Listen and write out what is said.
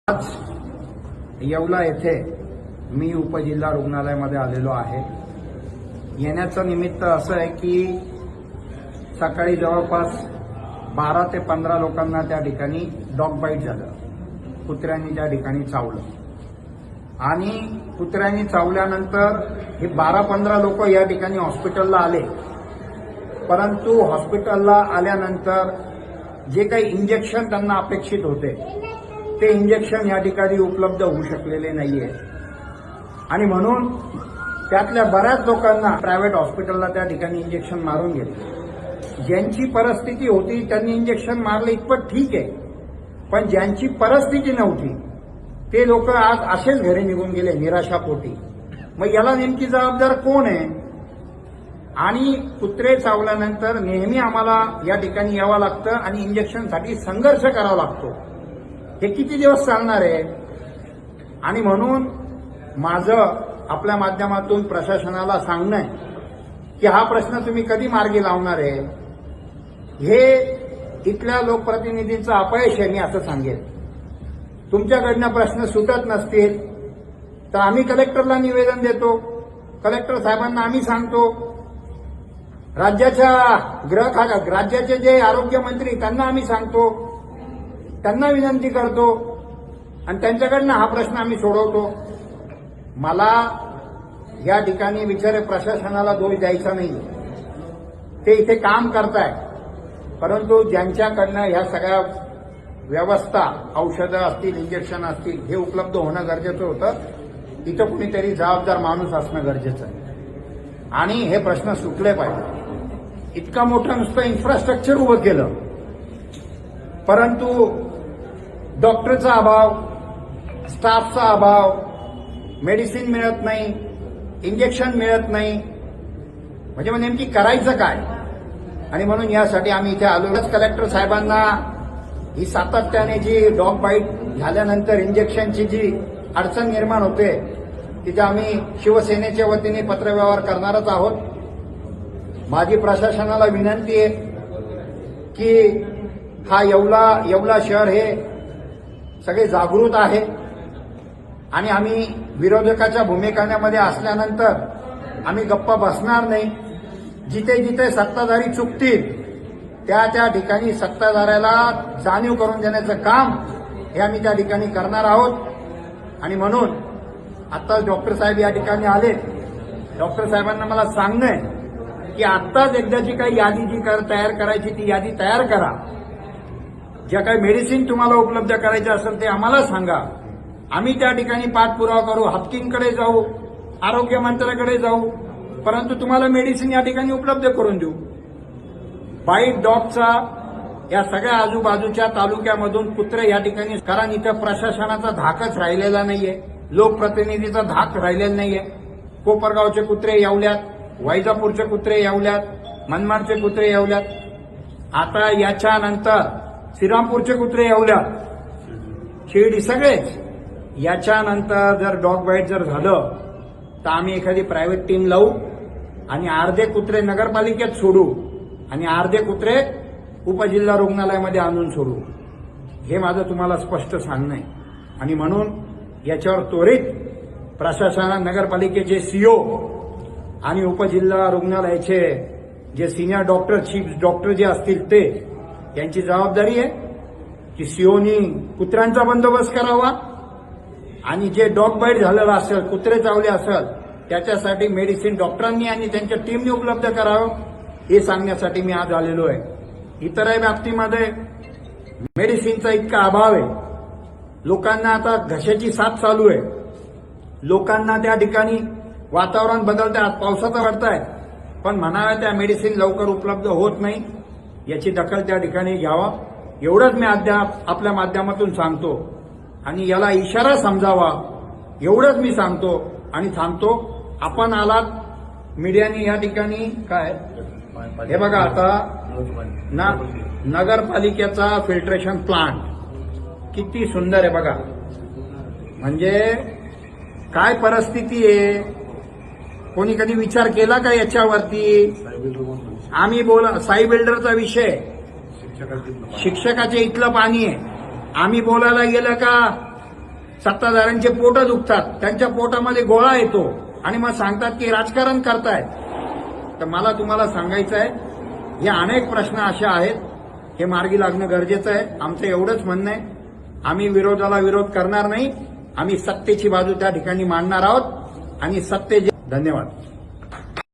आज येवला येथे मी उपजिल्हा रुग्णालयामध्ये आलेलो आहे. येण्याचं निमित्त असं आहे की सकाळी जवळपास 12 ते 15 लोकांना त्या ठिकाणी डॉग बाईट झालं. कुत्र्यांनी त्या ठिकाणी चावलं आणि कुत्र्यांनी चावल्यानंतर हे 12-15 लोक या ठिकाणी हॉस्पिटलला आले. परंतु हॉस्पिटलला आल्यानंतर जे काही इंजेक्शन त्यांना अपेक्षित होते ते इंजेक्शन या ठिकाणी उपलब्ध होऊ शकलेले नाहीये आणि म्हणून त्यातल्या बऱ्याच लोकांना प्रायव्हेट हॉस्पिटलला त्या ठिकाणी इंजेक्शन मारून घेतले. ज्यांची परिस्थिती होती त्यांनी इंजेक्शन मारले इतपत ठीक आहे, पण ज्यांची परिस्थिती नव्हती ते लोक आज असेच घरी निघून गेले निराशापोटी. मग याला नेमकी जबाबदार कोण आहे? आणि कुत्रे चावल्यानंतर नेहमी आम्हाला या ठिकाणी यावं लागतं आणि इंजेक्शनसाठी संघर्ष करावा लागतो. हे किती दिवस चालणार आहे? आणि म्हणून माझं आपल्या माध्यमातून प्रशासनाला सांगणं आहे की हा प्रश्न तुम्ही कधी मार्गी लावणार आहे? हे इथल्या लोकप्रतिनिधींचं अपयश आहे मी असं सांगेन. तुमच्याकडनं प्रश्न सुटत नसतील तर आम्ही कलेक्टरला निवेदन देतो. कलेक्टर साहेबांना आम्ही सांगतो. राज्याचे जे आरोग्यमंत्री त्यांना आम्ही सांगतो, त्यांना विनंती करतो आणि त्यांच्याकडनं हा प्रश्न आम्ही सोडवतो. मला या ठिकाणी बिचारे प्रशासनाला दोष द्यायचा नाही. ते इथे काम करताय, परंतु ज्यांच्याकडनं ह्या सगळ्या व्यवस्था, औषधं असतील, इंजेक्शन असतील, हे उपलब्ध होणं गरजेचं होतं. इथं कुणीतरी जबाबदार माणूस असणं गरजेचं आहे आणि हे प्रश्न सुटले पाहिजे. इतका मोठं नुसतं इन्फ्रास्ट्रक्चर उभं केलं, परंतु डॉक्टरचा अभाव, स्टाफचा अभाव, मेडिसिन मिळत नाही, इंजेक्शन मिळत नाही, म्हणजे मग नेमकी करायचं काय? आणि म्हणून यासाठी आम्ही इथे आलो. कलेक्टर साहेबांना ही सातत्याने जी डॉग बाईट झाल्यानंतर इंजेक्शनची जी अडचण निर्माण होते तिथे आम्ही शिवसेनेच्या वतीने पत्रव्यवहार करणारच आहोत. माझी प्रशासनाला विनंती आहे की हा येवला शहर हे सगळे जागृत आहे आणि आम्ही विरोधकाच्या भूमिकेमध्ये असल्यानंतर आम्ही गप्पा बसणार नाही. जिथे जिथे सत्ताधारी चुकतील त्या ठिकाणी सत्ताधाऱ्याला जाणीव करून देण्याचं काम हे आम्ही त्या ठिकाणी करणार आहोत. आणि म्हणून आत्ताच डॉक्टर साहेब या ठिकाणी आले. डॉक्टर साहेबांना मला सांगणं आहे की आत्ताच एकदाची काही यादी जी तयार करायची ती यादी तयार करा. ज्या काही मेडिसिन तुम्हाला उपलब्ध करायचे असेल ते आम्हाला सांगा. आम्ही त्या ठिकाणी पाठपुरावा करू, हाफकिनकडे जाऊ, आरोग्य मंत्र्याकडे जाऊ, परंतु तुम्हाला मेडिसिन या ठिकाणी उपलब्ध करून देऊ. बाईट डॉगचा या सगळ्या आजूबाजूच्या तालुक्यामधून कुत्रे या ठिकाणी, कारण इथं प्रशासनाचा धाकच राहिलेला नाहीये, लोकप्रतिनिधीचा धाक राहिलेला नाहीये. कोपरगावचे कुत्रे येवल्यात, वैजापूरचे कुत्रे येवल्यात, मनमाडचे कुत्रे येवल्यात, आता याच्यानंतर श्रीरामपूरचे कुत्रे येवल्यात, शिर्डी, सगळेच. याच्यानंतर जर डॉग बाईट जर झालं तर आम्ही एखादी प्रायव्हेट टीम लावू आणि अर्धे कुत्रे नगरपालिकेत सोडू आणि अर्धे कुत्रे उपजिल्हा रुग्णालयामध्ये आणून सोडू. हे माझं तुम्हाला स्पष्ट सांगणं आहे. आणि म्हणून याच्यावर त्वरित प्रशासना, नगरपालिकेचे सीओ आणि उपजिल्हा रुग्णालयाचे जे सिनियर डॉक्टर, चीफ डॉक्टर जे असतील ते, यांची जबाबदारी आहे की सीओनी कुत्र्यांचा बंदोबस्त करावा आणि जे डॉग बाईट झालेलं असेल, कुत्रे चावले असेल, त्याच्यासाठी मेडिसिन डॉक्टरांनी आणि त्यांच्या टीमने उपलब्ध करावं हे सांगण्यासाठी मी आज आलेलो आहे. इतरही बाबतीमध्ये मेडिसिनचा इतका अभाव आहे. लोकांना आता घशाची साथ चालू आहे. लोकांना त्या ठिकाणी वातावरण बदलतंय, आज पावसाचा वाढताय, पण म्हणाव्या त्या मेडिसिन लवकर उपलब्ध होत नाही. याची दखल त्या ठिकाणी घ्यावा, एवढंच मी अद्याप आपल्या माध्यमातून सांगतो. आणि याला इशारा समजावा एवढंच मी सांगतो आणि थांबतो. आपण आलात, मीडियाने या ठिकाणी काय हे बघा, आता नगरपालिकेचा फिल्ट्रेशन प्लांट किती सुंदर आहे बघा. म्हणजे काय परिस्थिती आहे, कोणी कधी विचार केला का याच्यावरती? आम्ही साई बिल्डरचा विषय, शिक्षकाचे इथलं पाणी आहे, आम्ही बोलायला गेलं का सत्ताधाऱ्यांचे पोट दुखतात, त्यांच्या पोटामध्ये गोळा येतो आणि मग सांगतात की राजकारण करतायत. तर मला तुम्हाला सांगायचं आहे, हे अनेक प्रश्न असे आहेत, हे मार्गी लागणं गरजेचं आहे. आमचं एवढंच म्हणणं आहे, आम्ही विरोधाला विरोध करणार नाही, आम्ही सत्तेची बाजू त्या ठिकाणी मांडणार आहोत आणि धन्यवाद.